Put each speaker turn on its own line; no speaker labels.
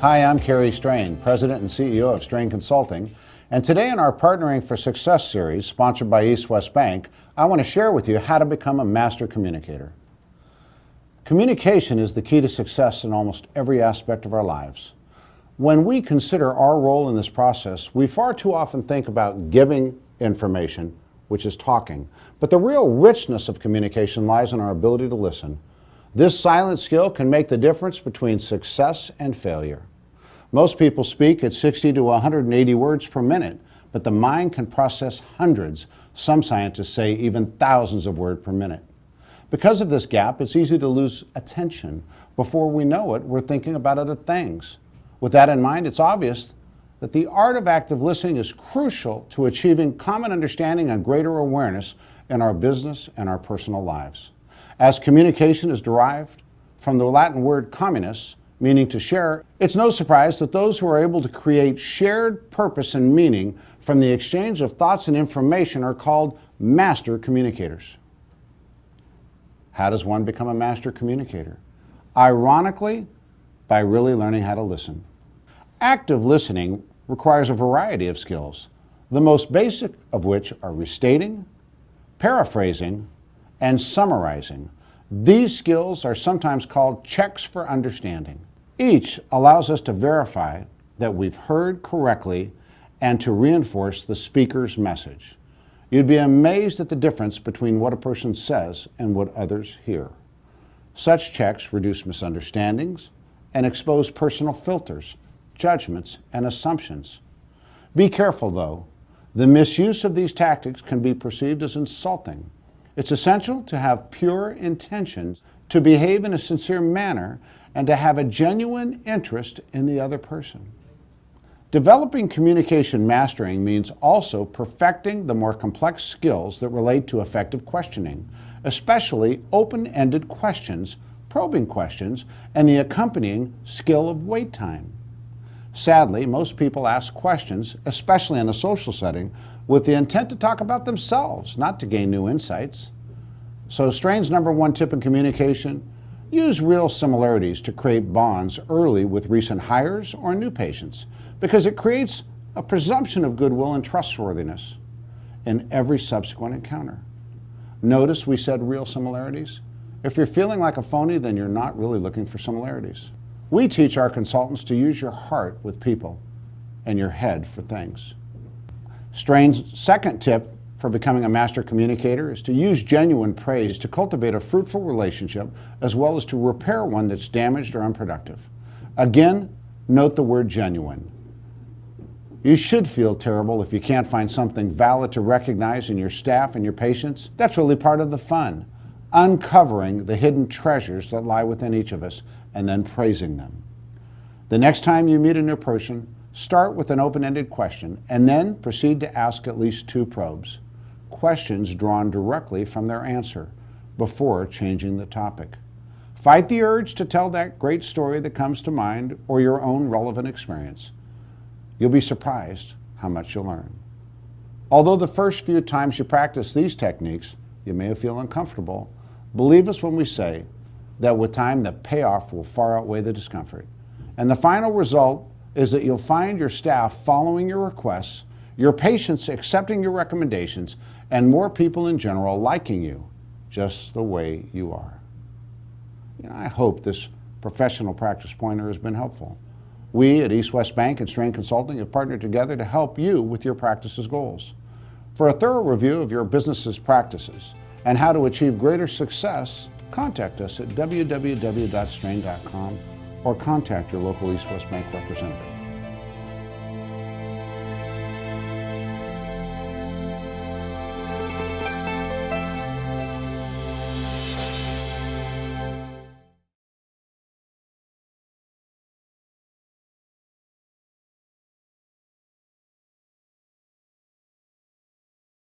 Hi, I'm Kerry Straine, President and CEO of Straine Consulting, and today in our Partnering for Success series, sponsored by East West Bank, I want to share with you how to become a master communicator. Communication is the key to success in almost every aspect of our lives. When we consider our role in this process, we far too often think about giving information, which is talking, but the real richness of communication lies in our ability to listen. This silent skill can make the difference between success and failure. Most people speak at 60 to 180 words per minute, but the mind can process hundreds, some scientists say even thousands of words per minute. Because of this gap, it's easy to lose attention. Before we know it, we're thinking about other things. With that in mind, it's obvious that the art of active listening is crucial to achieving common understanding and greater awareness in our business and our personal lives. As communication is derived from the Latin word communis, meaning to share, it's no surprise that those who are able to create shared purpose and meaning from the exchange of thoughts and information are called master communicators. How does one become a master communicator? Ironically, by really learning how to listen. Active listening requires a variety of skills, the most basic of which are restating, paraphrasing, and summarizing. These skills are sometimes called checks for understanding. Each allows us to verify that we've heard correctly and to reinforce the speaker's message. You'd be amazed at the difference between what a person says and what others hear. Such checks reduce misunderstandings and expose personal filters, judgments, and assumptions. Be careful, though. The misuse of these tactics can be perceived as insulting. It's essential to have pure intentions, to behave in a sincere manner, and to have a genuine interest in the other person. Developing communication mastering means also perfecting the more complex skills that relate to effective questioning, especially open-ended questions, probing questions, and the accompanying skill of wait time. Sadly, most people ask questions, especially in a social setting, with the intent to talk about themselves, not to gain new insights. So Straine's #1 tip in communication: use real similarities to create bonds early with recent hires or new patients, because it creates a presumption of goodwill and trustworthiness in every subsequent encounter. Notice we said real similarities. If you're feeling like a phony, then you're not really looking for similarities. We teach our consultants to use your heart with people and your head for things. Straine's second tip for becoming a master communicator is to use genuine praise to cultivate a fruitful relationship, as well as to repair one that's damaged or unproductive. Again, note the word genuine. You should feel terrible if you can't find something valid to recognize in your staff and your patients. That's really part of the fun. Uncovering the hidden treasures that lie within each of us and then praising them. The next time you meet a new person, start with an open-ended question and then proceed to ask at least 2 probes, questions drawn directly from their answer, before changing the topic. Fight the urge to tell that great story that comes to mind or your own relevant experience. You'll be surprised how much you'll learn. Although the first few times you practice these techniques, you may feel uncomfortable, believe us when we say that with time the payoff will far outweigh the discomfort. And the final result is that you'll find your staff following your requests, your patients accepting your recommendations, and more people in general liking you just the way you are. I hope this professional practice pointer has been helpful. We at East West Bank and Straine Consulting have partnered together to help you with your practice's goals. For a thorough review of your business's practices and how to achieve greater success, contact us at www.straine.com or contact your local East West Bank representative.